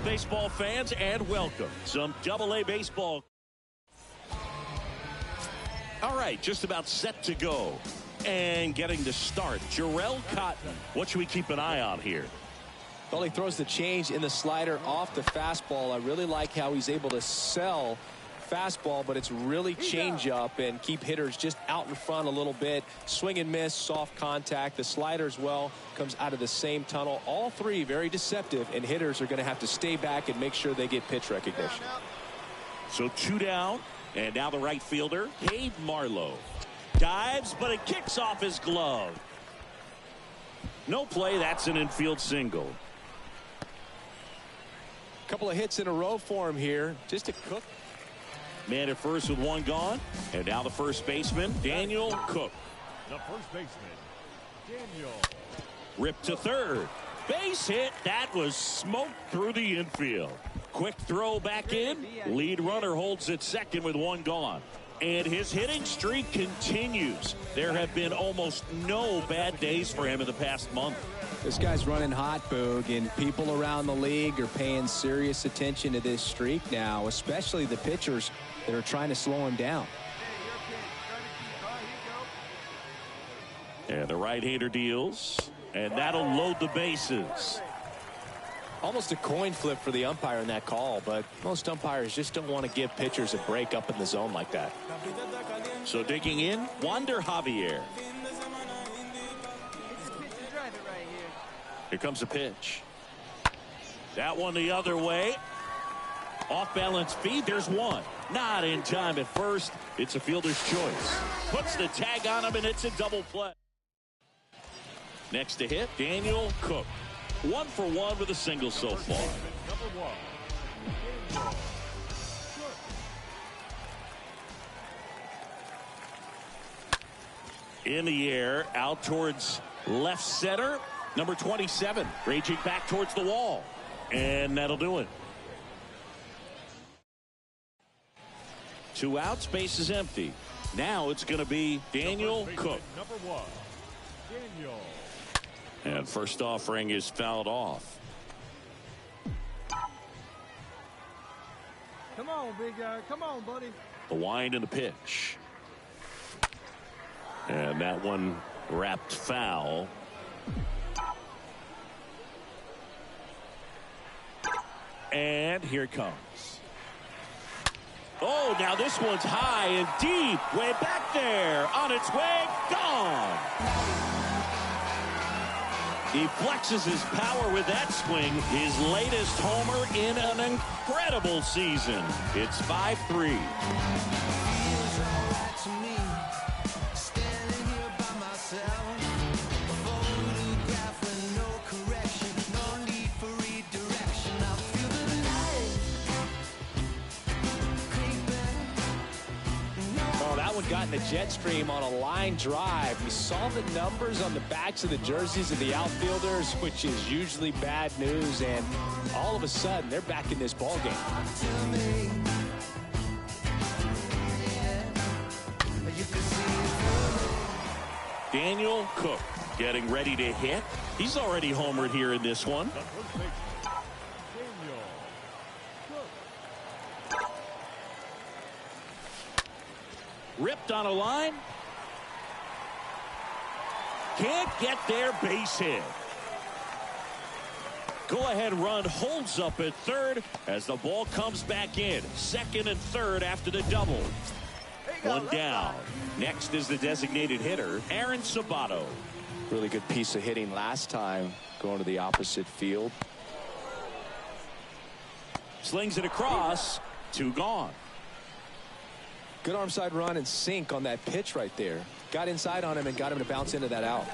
baseball fans, and welcome. Some Double-A baseball. All right, just about set to go. And getting to start, Jarrell Cotton. What should we keep an eye on here? Well, he throws the change in the slider off the fastball. I really like how he's able to sell fastball, but it's really change up and keep hitters just out in front a little bit. Swing and miss, soft contact. The slider as well comes out of the same tunnel. All three very deceptive, and hitters are going to have to stay back and make sure they get pitch recognition. So 2 down, and now the right fielder, Cade Marlowe. Dives, but it kicks off his glove. No play. That's an infield single. Couple of hits in a row for him here. Just a Cook. Man at first with 1 gone. And now the first baseman, Daniel Cook. The first baseman, Daniel. Ripped to third. Base hit. That was smoked through the infield. Quick throw back in. Lead runner holds at second with 1 gone. And his hitting streak continues. There have been almost no bad days for him in the past month. This guy's running hot, Boog, and people around the league are paying serious attention to this streak now, especially the pitchers that are trying to slow him down. And the right-hander deals, and that'll load the bases. Almost a coin flip for the umpire in that call, but most umpires just don't want to give pitchers a break up in the zone like that. So digging in, Wander Javier. Here comes a pitch. That one the other way. Off balance feed. There's one. Not in time at first. It's a fielder's choice. Puts the tag on him, and it's a double play. Next to hit, Daniel Cook. 1 for 1 with a single so far. In the air, out towards left center. Number 27, raging back towards the wall. And that'll do it. 2 outs, base is empty. Now it's going to be Daniel Cook. Number 1, Daniel. And first offering is fouled off. Come on, big guy. Come on, buddy. The wind and the pitch. And that one wrapped foul. And here it comes. Oh, now this one's high and deep. Way back there. On its way. Gone. He flexes his power with that swing. His latest homer in an incredible season. It's 5-3. Got in the jet stream on a line drive. We saw the numbers on the backs of the jerseys of the outfielders, which is usually bad news, and all of a sudden they're back in this ball game. Daniel Cook getting ready to hit. He's already homered here in this one. Ripped on a line. Can't get there, base hit. Go-ahead run holds up at third as the ball comes back in. Second and third after the double. 1 down. Next is the designated hitter, Aaron Sabato. Really good piece of hitting last time, going to the opposite field. Slings it across. 2 gone. Good arm side run and sink on that pitch right there. Got inside on him and got him to bounce into that out.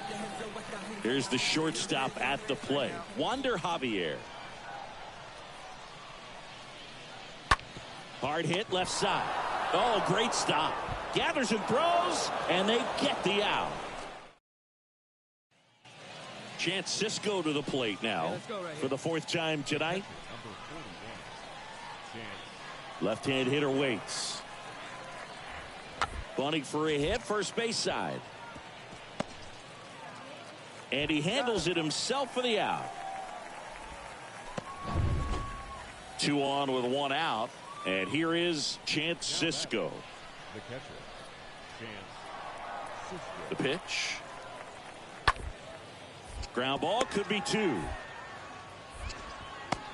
Here's the shortstop at the plate, Wander Javier. Hard hit left side. Oh, great stop. Gathers and throws, and they get the out. Chance Cisco to the plate now for the 4th time tonight. Left-hand hitter waits. Bunting for a hit, first base side. And he handles it himself for the out. 2 on with 1 out. And here is Chance Sisco. The catcher, Chance Sisco. The pitch. Ground ball, could be 2.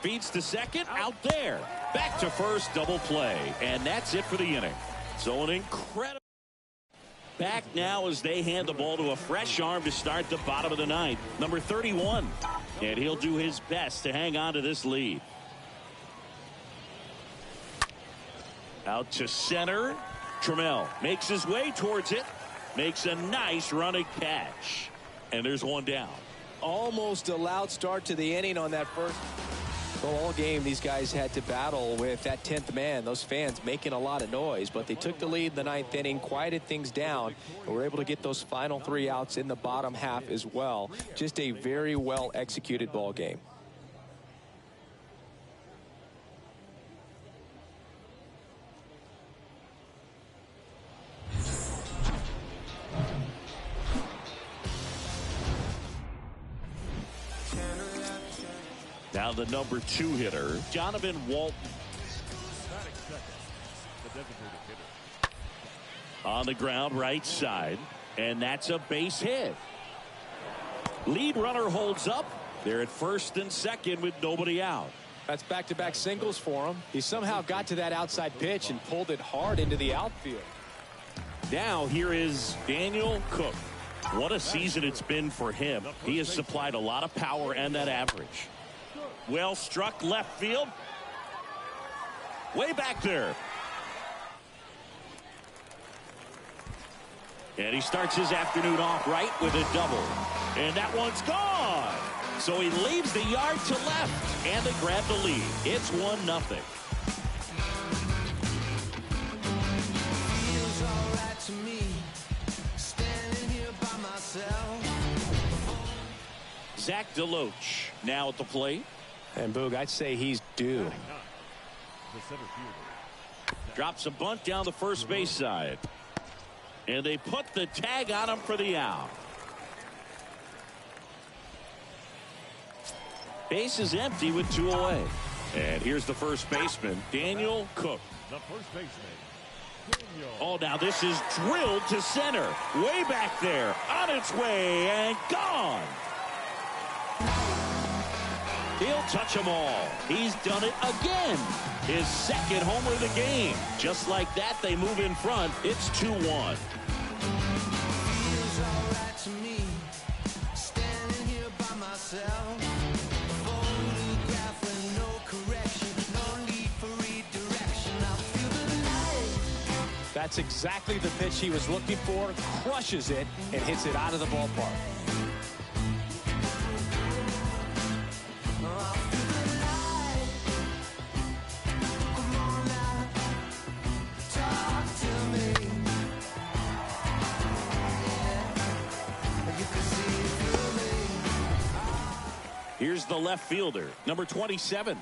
Feeds to second, out there. Back to first, double play. And that's it for the inning. So an incredible. Back now as they hand the ball to a fresh arm to start the bottom of the ninth. Number 31. And he'll do his best to hang on to this lead. Out to center. Trammell makes his way towards it. Makes a nice running catch. And there's 1 down. Almost a loud start to the inning on that first. Well, all game these guys had to battle with that 10th man. Those fans making a lot of noise, but they took the lead in the 9th inning, quieted things down, and were able to get those final 3 outs in the bottom half as well. Just a very well executed ball game. Now the number 2 hitter, Jonathan Walton. The designated hitter. On the ground, right side. And that's a base hit. Lead runner holds up. They're at first and second with nobody out. That's back-to-back singles for him. He somehow got to that outside pitch and pulled it hard into the outfield. Now here is Daniel Cook. What a season it's been for him. He has supplied a lot of power and that average. Well struck left field. Way back there. And he starts his afternoon off right with a double. And that one's gone. So he leaves the yard to left. And they grab the lead. It's 1-0. Feels all right to me, standing here by myself. Zach DeLoach now at the plate. And Boog, I'd say he's due. The center fielder. Drops a bunt down the first base side. And they put the tag on him for the out. Base is empty with 2 away. And here's the first baseman, Daniel Cook. The first baseman, Daniel. Oh, now this is drilled to center. Way back there. On its way and gone. He'll touch them all. He's done it again. His second homer of the game. Just like that, they move in front. It's 2-1. Feels all right to me, standing here by myself. Photograph with no correction, no need for redirection. I feel the light. That's exactly the pitch he was looking for. Crushes it and hits it out of the ballpark. Here's the left fielder, number 27.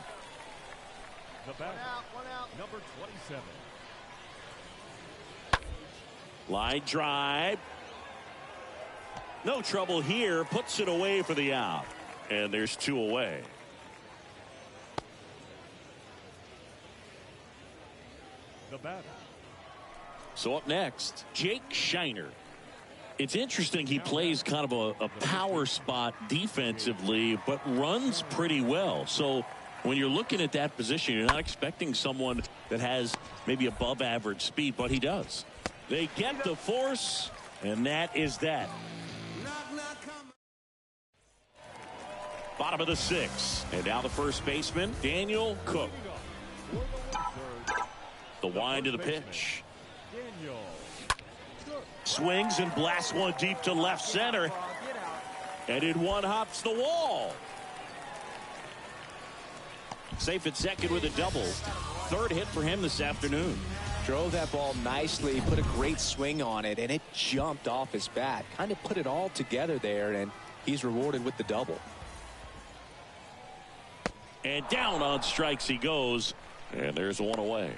The batter, number 27. Line drive. No trouble here. Puts it away for the out. And there's 2 away. The batter. So up next, Jake Shiner. It's interesting, he plays kind of a power spot defensively, but runs pretty well. So when you're looking at that position, you're not expecting someone that has maybe above average speed, but he does. They get the force, and that is that. Bottom of the 6th, and now the first baseman, Daniel Cook. The wind of the pitch. Daniel. Swings and blasts one deep to left center. And in one hops the wall. Safe at second with a double. 3rd hit for him this afternoon. Drove that ball nicely, put a great swing on it, and it jumped off his bat. Kind of put it all together there, and he's rewarded with the double. And down on strikes he goes. And there's 1 away.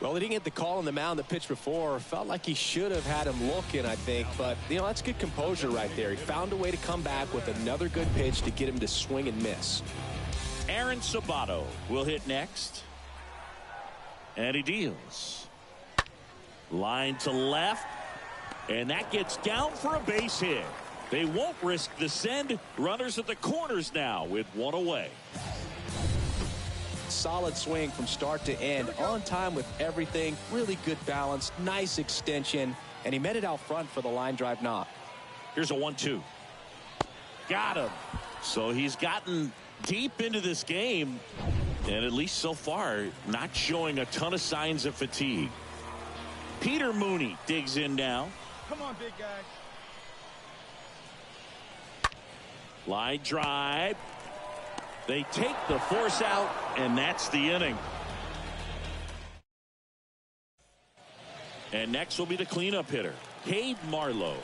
Well, he didn't get the call on the mound the pitch before. Felt like he should have had him looking, I think. But, you know, that's good composure right there. He found a way to come back with another good pitch to get him to swing and miss. Aaron Sabato will hit next. And he deals. Line to left. And that gets down for a base hit. They won't risk the send. Runners at the corners now with one away. Solid swing from start to end. On time with everything. Really good balance. Nice extension. And he met it out front for the line drive knock. Here's a 1-2. Got him. So he's gotten deep into this game. And at least so far, not showing a ton of signs of fatigue. Peter Mooney digs in now. Come on, big guy. Line drive. They take the force out, and that's the inning. And next will be the cleanup hitter, Cade Marlowe.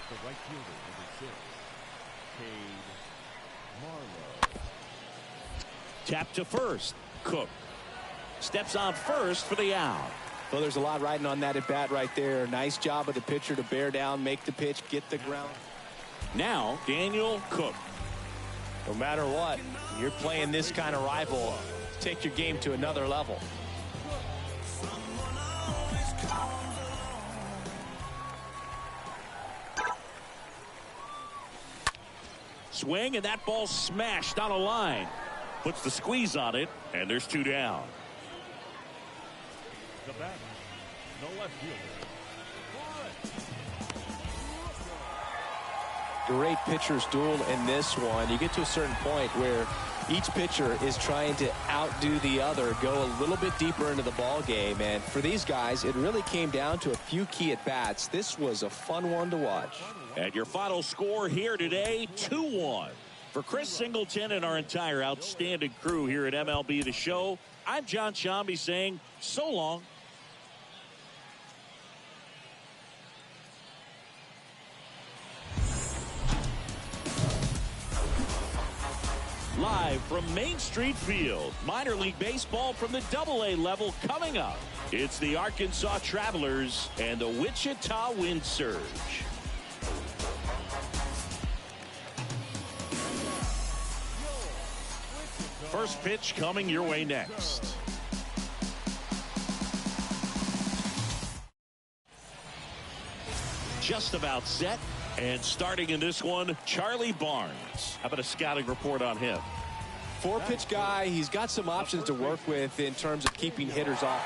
The right fielder, number 6, Cade Marlowe. Tap to first. Cook steps on first for the out. Well, there's a lot riding on that at bat right there. Nice job of the pitcher to bear down, make the pitch, get the ground. Now Daniel Cook. No matter what, you're playing this kind of rival. Take your game to another level. Swing, and that ball smashed on a line. Puts the squeeze on it, and there's 2 down. The batter, the left fielder. Great pitcher's duel in this one. You get to a certain point where each pitcher is trying to outdo the other, go a little bit deeper into the ball game. And for these guys, it really came down to a few key at bats. This was a fun one to watch. And your final score here today, 2-1. For Chris Singleton and our entire outstanding crew here at MLB The Show, I'm John Shambi saying so long. Live from Main Street Field, minor league baseball from the AA level coming up. It's the Arkansas Travelers and the Wichita Wind Surge. First pitch coming your way next. Just about set. And starting in this one, Charlie Barnes. How about a scouting report on him? 4-pitch guy. He's got some options to work with in terms of keeping hitters off.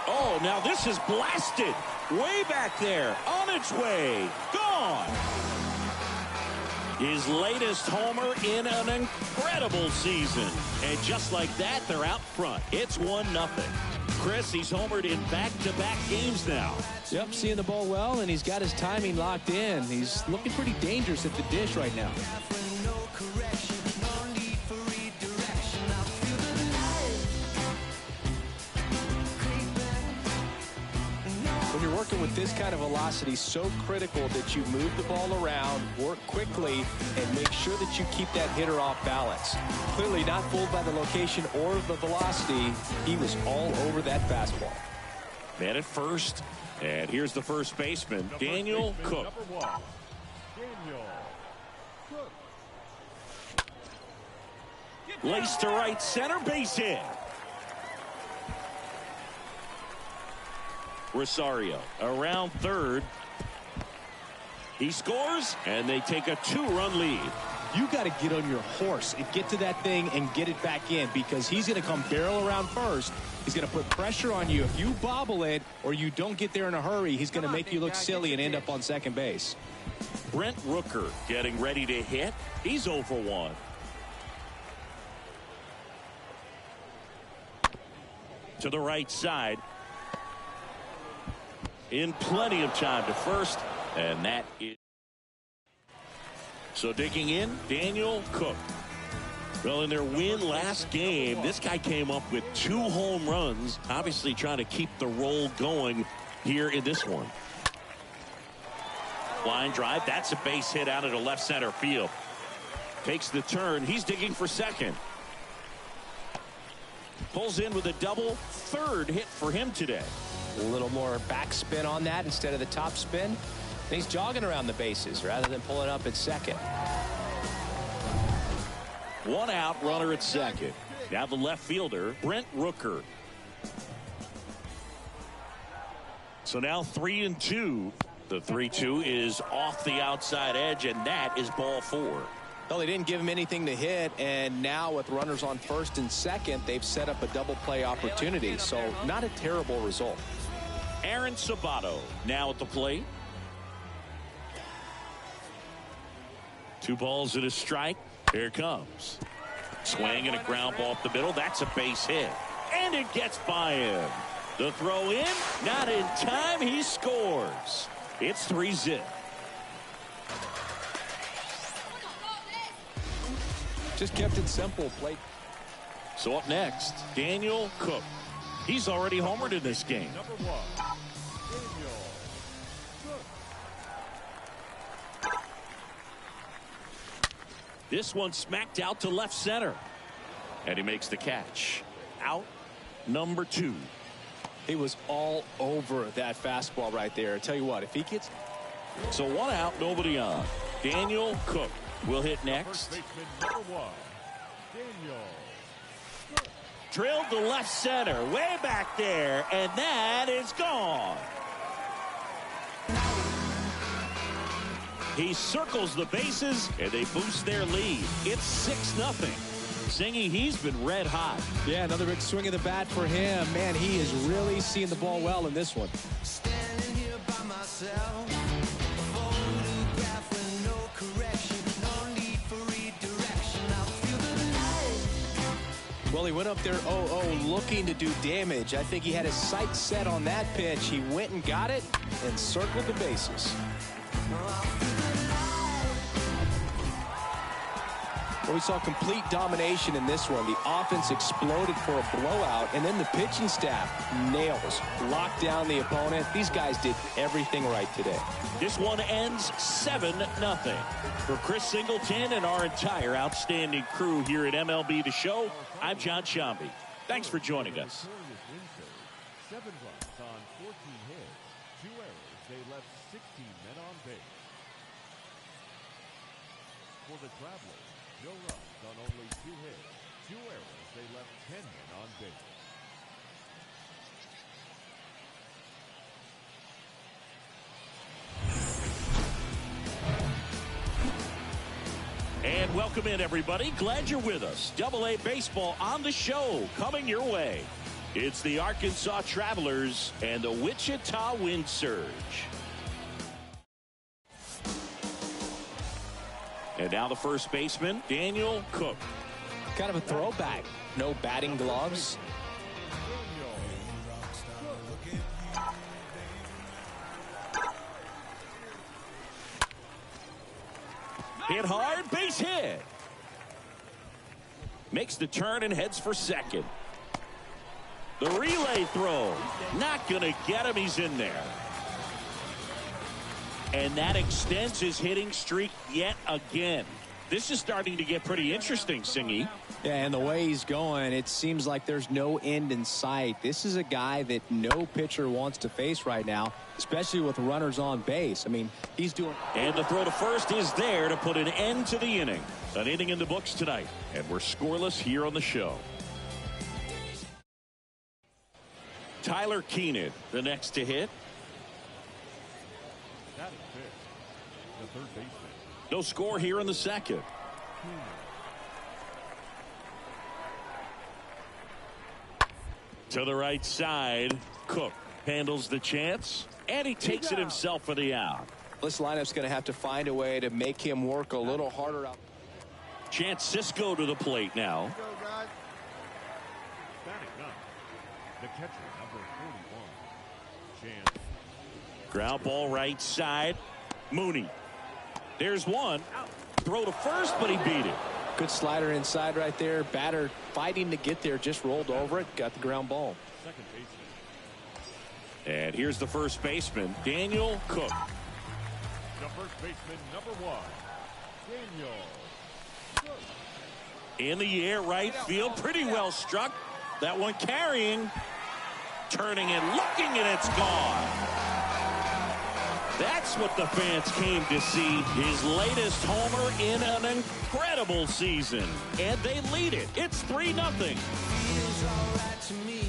Oh, now this is blasted. Way back there. On its way. Gone. His latest homer in an incredible season. And just like that, they're out front. It's 1-0. Chris, he's homered in back-to-back games now. Yep, seeing the ball well, and he's got his timing locked in. He's looking pretty dangerous at the dish right now. When you're working with this kind of velocity, so critical that you move the ball around, work quickly, and make sure that you keep that hitter off balance. Clearly not fooled by the location or the velocity. He was all over that fastball. Man at first, and here's the first baseman, Daniel Cook. Number 1, Daniel Cook. Lace to right center, base hit. Rosario around third. He scores, and they take a 2-run lead. You got to get on your horse and get to that thing and get it back in, because he's going to come barrel around first. He's going to put pressure on you. If you bobble it or you don't get there in a hurry, he's going to make you look silly and end up on second base. Brent Rooker getting ready to hit. He's 0 for 1. To the right side. In plenty of time to first, and that is. So digging in, Daniel Cook. Well, in their win last game, this guy came up with 2 home runs, obviously trying to keep the roll going here in this one. Line drive, that's a base hit out into left center field. Takes the turn, he's digging for second. Pulls in with a double, 3rd hit for him today. A little more backspin on that instead of the top spin. And he's jogging around the bases rather than pulling up at second. 1 out, runner at second. Now the left fielder, Brent Rooker. So now 3-2. The 3-2 is off the outside edge, and that is ball 4. Well, they didn't give him anything to hit, and now with runners on first and second, they've set up a double play opportunity. So not a terrible result. Aaron Sabato now at the plate. 2 balls and a strike. Here it comes. Swing and a ground ball up the middle. That's a base hit. And it gets by him. The throw in, not in time. He scores. It's 3-0. Just kept it simple. Plate. So up next, Daniel Cook. He's already homered in this game. Number 1, Daniel Cook. This one smacked out to left center. And he makes the catch. Out number 2. He was all over that fastball right there. I tell you what, if he gets... So 1 out, nobody on. Daniel Cook will hit next. First baseman, number 1, Daniel Cook. Drilled to left center, way back there, and that is gone. He circles the bases, and they boost their lead. It's 6-0. Singy, he's been red hot. Yeah, another big swing of the bat for him. Man, he is really seeing the ball well in this one. Standing here by myself, a photograph with no correction, no need for redirection. I feel the light. Well, he went up there 0-0 looking to do damage. I think he had his sights set on that pitch. He went and got it and circled the bases. Well, we saw complete domination in this one. The offense exploded for a blowout, and then the pitching staff nails, locked down the opponent. These guys did everything right today. This one ends 7-0. For Chris Singleton and our entire outstanding crew here at MLB The Show, I'm John Shambi. Thanks for joining us. 7 runs on 14 hits, 2 errors. They left 16 men on base. For the Travelers, no runs on only 2 hits, 2 errors. They left 10 men on base. And welcome in, everybody. Glad you're with us. Double-A baseball on the show, coming your way. It's the Arkansas Travelers and the Wichita Wind Surge. And now the first baseman, Daniel Cook. Kind of a throwback. No batting gloves. Hit hard, base hit. Makes the turn and heads for second. The relay throw, not going to get him. He's in there. And that extends his hitting streak yet again. This is starting to get pretty interesting, Singy. Yeah, and the way he's going, it seems like there's no end in sight. This is a guy that no pitcher wants to face right now, especially with runners on base. I mean, he's doing... And the throw to first is there to put an end to the inning. An inning in the books tonight, and we're scoreless here on the show. Tyler Keenan, the next to hit. That is fifth. The third baseman. No score here in the second. To the right side, Cook handles the chance, and he takes it himself for the out. This lineup's going to have to find a way to make him work a little harder out. Chance Cisco to the plate now. Go, guys. Batting ninth, the catcher, number 41. Chance. Ground ball right side. Mooney. There's one. Throw to first, but he beat it. Good slider inside right there. Batter fighting to get there, just rolled over it, got the ground ball. Second baseman. And here's the first baseman, Daniel Cook. The first baseman, number 1. Daniel Cook. In the air, right field, pretty well struck. That one carrying, turning and looking, and it's gone. That's what the fans came to see. His latest homer in an incredible season. And they lead it. It's 3-0. Feels alright to me,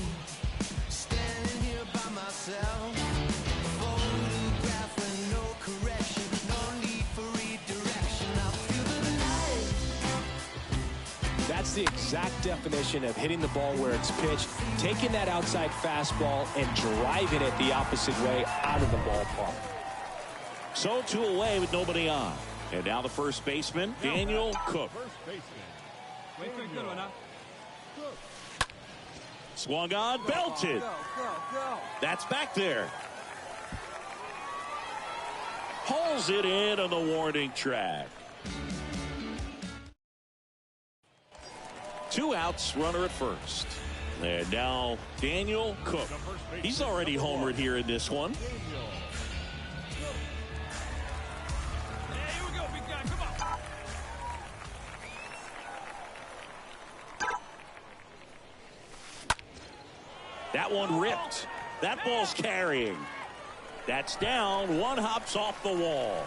standing here by myself. That's the exact definition of hitting the ball where it's pitched, taking that outside fastball and driving it the opposite way out of the ballpark. So 2 away with nobody on. And now the first baseman, Daniel Cook. Swung on, belted. That's back there. Hauls it in on the warning track. 2 outs, runner at first. And now Daniel Cook. He's already homered here in this one. That one ripped. That ball's carrying. That's down. One hops off the wall.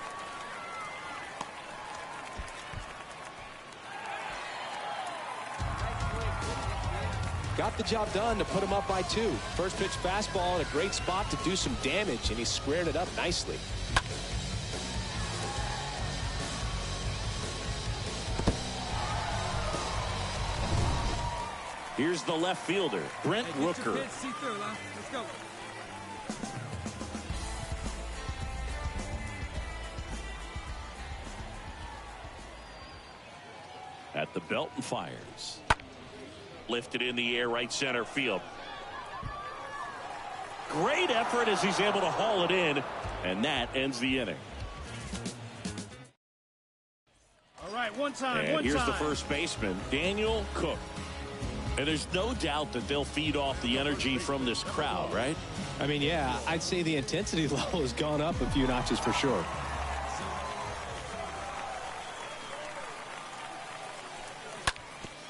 Got the job done to put him up by 2. First pitch fastball in a great spot to do some damage, and he squared it up nicely. Here's the left fielder, Brent Rooker. Let's go. At the belt and fires. Lifted in the air, right center field. Great effort as he's able to haul it in, and that ends the inning. All right, one time. And here's the first baseman, Daniel Cook. And there's no doubt that they'll feed off the energy from this crowd, right? I mean, yeah, I'd say the intensity level has gone up a few notches for sure.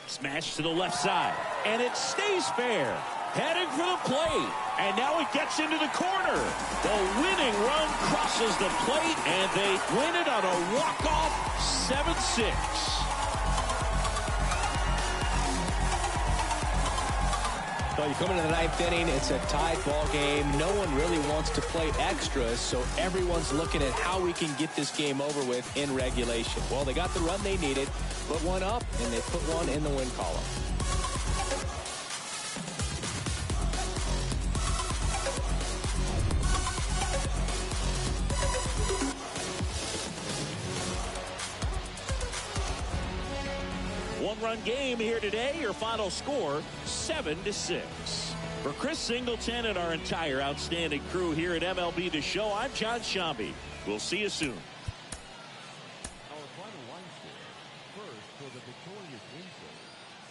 Smash to the left side, and it stays fair. Heading for the plate, and now it gets into the corner. The winning run crosses the plate, and they win it on a walk-off 7-6. Well, you come into the 9th inning, it's a tied ball game. No one really wants to play extras, so everyone's looking at how we can get this game over with in regulation. Well, they got the run they needed, put one up, and they put one in the win column. One-run game here today. Your final score, 7-6. For Chris Singleton and our entire outstanding crew here at MLB The Show, I'm John Shambi. We'll see you soon. Our final line score. First for the victorious Windsor.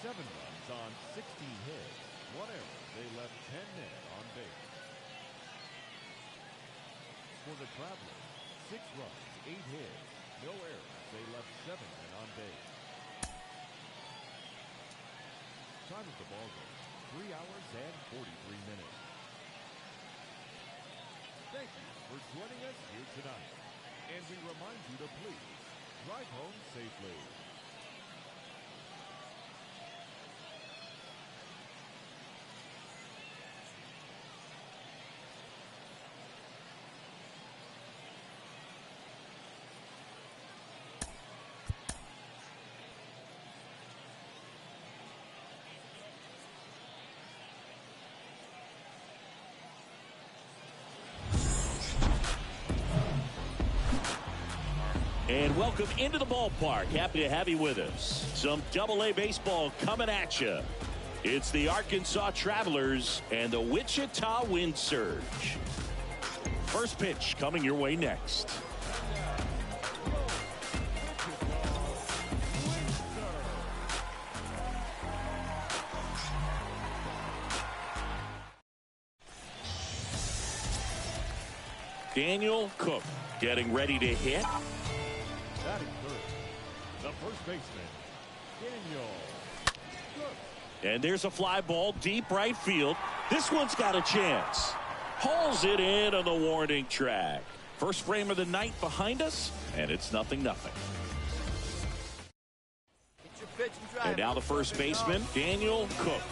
7 runs on 16 hits. 1 error. They left 10 men on base. For the Travelers, 6 runs, 8 hits. No errors. They left 7 men on base. Time of the ball game, 3 hours and 43 minutes. Thank you for joining us here tonight. And we remind you to please drive home safely. And welcome into the ballpark. Happy to have you with us. Some Double-A baseball coming at you. It's the Arkansas Travelers and the Wichita Wind Surge. First pitch coming your way next. Daniel Cook getting ready to hit. Batting third, the first baseman, Daniel Cook. And there's a fly ball deep right field. This one's got a chance. Hauls it in on the warning track. First frame of the night behind us, and it's 0-0. And now the first baseman, Daniel Cook.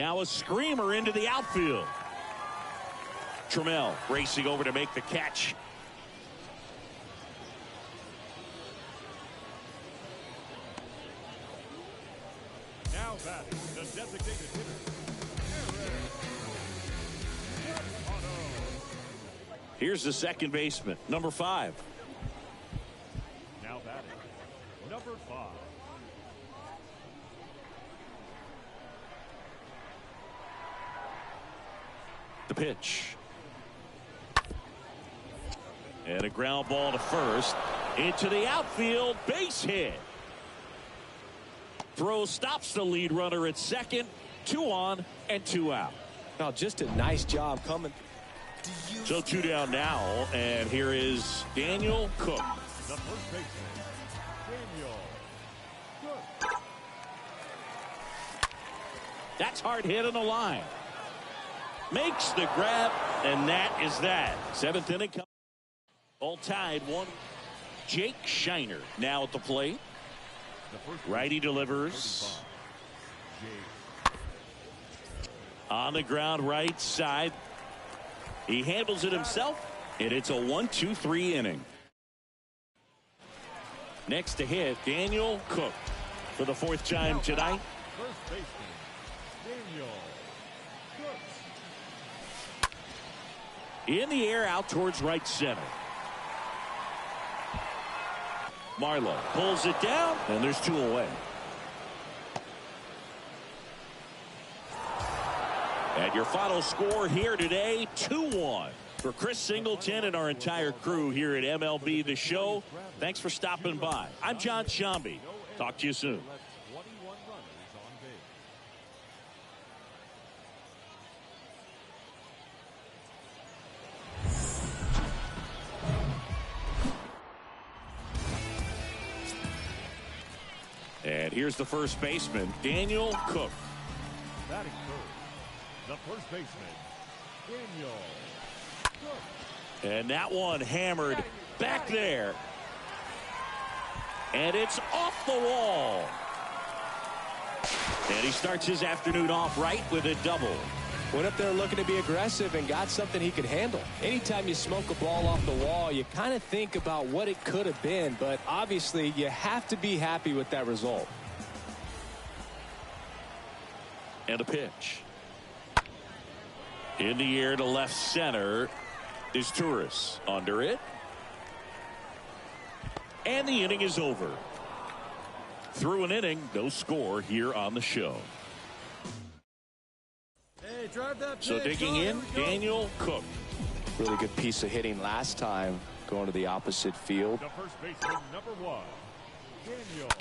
Now a screamer into the outfield. Trammell racing over to make the catch. Now batting the designated hitter. Here's the second baseman, number 5. Now batting number 5. The pitch. And a ground ball to first. Into the outfield. Base hit. Throw stops the lead runner at second. 2 on and 2 out. Now just a nice job coming. So 2 down now. And here is Daniel Cook. The first baseman, Daniel Cook. That's hard hit on the line. Makes the grab, and that is that. 7th inning. All tied 1. Jake Shiner now at the plate. Righty delivers. On the ground right side. He handles it himself, and it's a 1-2-3 inning. Next to hit, Daniel Cook for the 4th time tonight. First baseman, Daniel Cook. In the air out towards right center. Marlowe pulls it down, and there's 2 away. And your final score here today, 2-1. For Chris Singleton and our entire crew here at MLB The Show, thanks for stopping by. I'm John Shambi. Talk to you soon. 21 runners on base. And here's the first baseman, Daniel Cook. Batting first, the first baseman, Daniel Cook. And that one hammered back there. And it's off the wall. And he starts his afternoon off right with a double. Went up there looking to be aggressive and got something he could handle. Anytime you smoke a ball off the wall, you kind of think about what it could have been, but obviously you have to be happy with that result. And a pitch. In the air to left center is Turris. Under it. And the inning is over. Through an inning, no score here on the show. Hey, drive that pitch. So digging in, Daniel Cook. Really good piece of hitting last time, going to the opposite field. The first baseman, number 1, Daniel.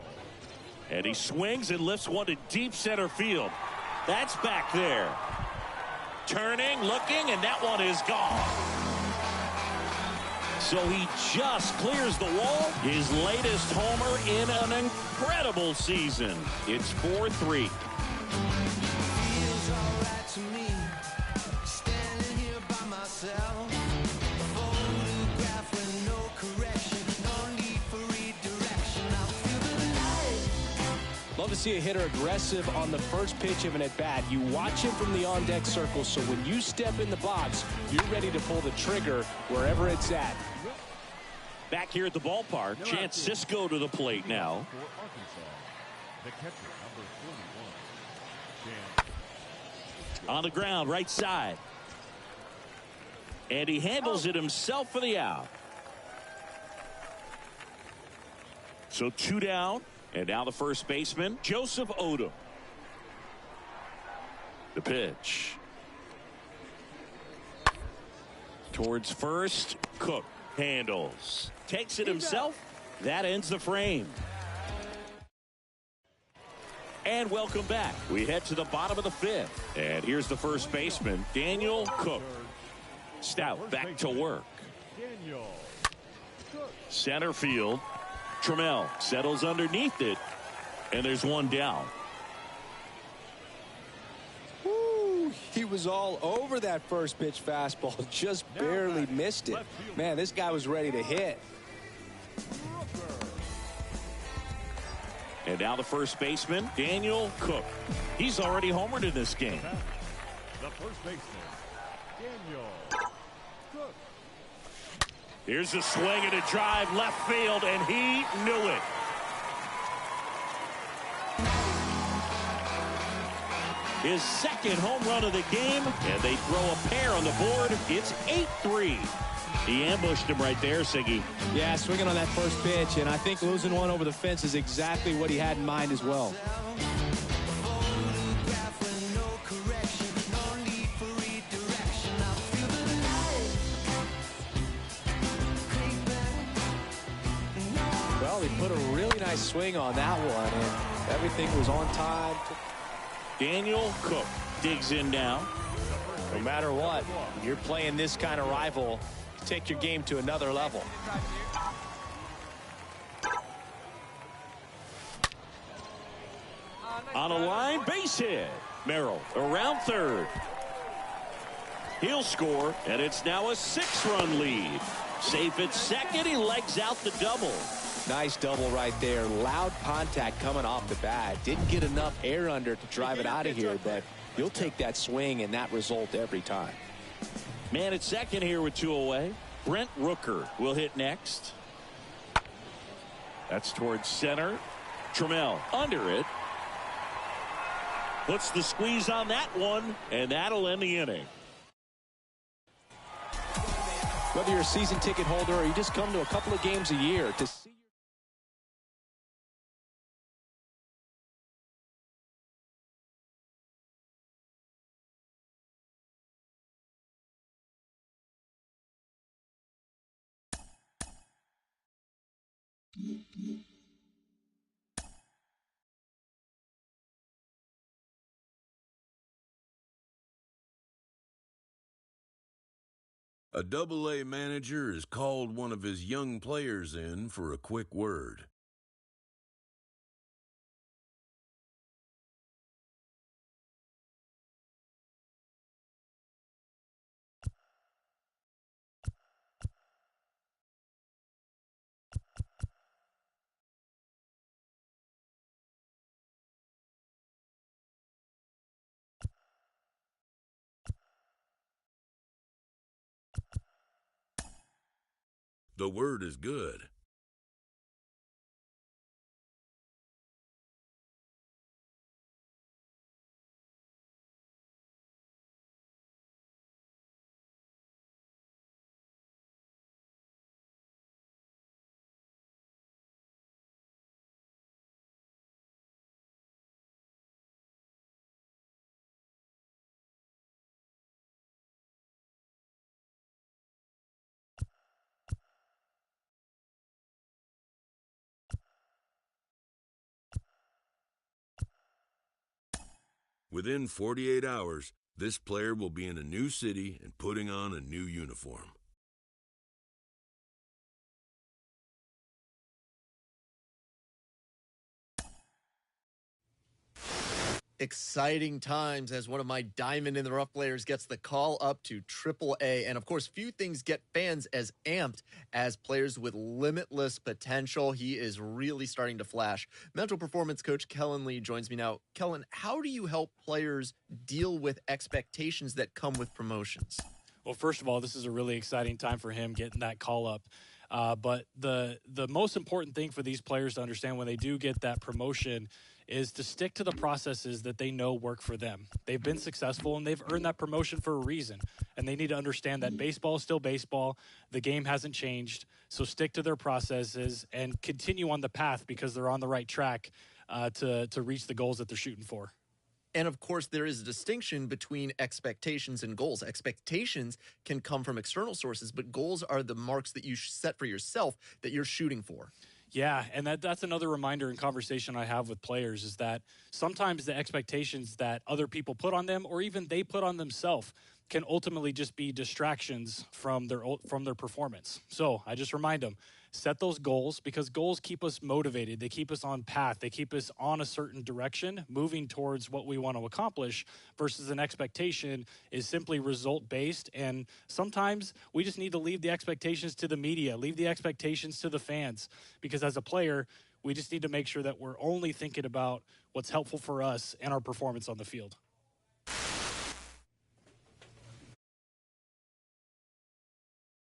And he swings and lifts one to deep center field. That's back there. Turning, looking, and that one is gone. So he just clears the wall. His latest homer in an incredible season. It's 4-3. Feels alright to me, standing here by myself. A photograph with no correction, no need for redirection. I feel the light. Love to see a hitter aggressive on the first pitch of an at-bat. You watch him from the on-deck circle, so when you step in the box, you're ready to pull the trigger wherever it's at. Back here at the ballpark, Chance Cisco to the plate now. For Arkansas, the catcher, number 41, On the ground, right side. And he handles it himself for the out. So 2 down. And now the first baseman, Joseph Odom. The pitch. Towards first, Cook handles. Takes it himself. That ends the frame. And welcome back. We head to the bottom of the 5th. And here's the first baseman, Daniel Cook. Stout back to work. Daniel Cook. Center field. Trammell settles underneath it. And there's 1 down. Woo, he was all over that first pitch fastball. Just barely missed it. Man, this guy was ready to hit. And now the first baseman, Daniel Cook. He's already homered in this game. The first baseman, Daniel Cook. Here's a swing and a drive left field, and he knew it. His second home run of the game, and they throw a pair on the board. It's 8-3. He ambushed him right there, Siggy. Yeah, swinging on that first pitch, and I think losing one over the fence is exactly what he had in mind as well. Well, he put a really nice swing on that one, and everything was on time. Daniel Cook digs in now. No matter what, you're playing this kind of rival, take your game to another level. On a line, base hit. Merrill around third. He'll score, and it's now a 6-run lead. Safe at second, he legs out the double. Nice double right there. Loud contact coming off the bat. Didn't get enough air under to drive it out of here, but you'll take that swing and that result every time. Man at second here with 2 away. Brent Rooker will hit next. That's towards center. Trammell under it. Puts the squeeze on that one, and that'll end the inning. Whether you're a season ticket holder or you just come to a couple of games a year to see. A Double-A manager has called one of his young players in for a quick word. The word is good. Within 48 hours, this player will be in a new city and putting on a new uniform. Exciting times as one of my diamond in the rough players gets the call up to AAA. And of course, few things get fans as amped as players with limitless potential. He is really starting to flash. Mental performance coach Kellen Lee joins me now. Kellen, how do you help players deal with expectations that come with promotions? Well, first of all, this is a really exciting time for him getting that call up. But the most important thing for these players to understand when they do get that promotion is to stick to the processes that they know work for them. They've been successful and they've earned that promotion for a reason. And they need to understand that baseball is still baseball. The game hasn't changed. So stick to their processes and continue on the path because they're on the right track to reach the goals that they're shooting for. And of course, there is a distinction between expectations and goals. Expectations can come from external sources, but goals are the marks that you set for yourself that you're shooting for. Yeah, and that's another reminder and conversation I have with players is that sometimes the expectations that other people put on them or even they put on themselves can ultimately just be distractions from their performance. So I just remind them, set those goals because goals keep us motivated. They keep us on path. They keep us on a certain direction, moving towards what we want to accomplish versus an expectation is simply result-based. And sometimes we just need to leave the expectations to the media, leave the expectations to the fans because as a player, We just need to make sure that we're only thinking about what's helpful for us and our performance on the field.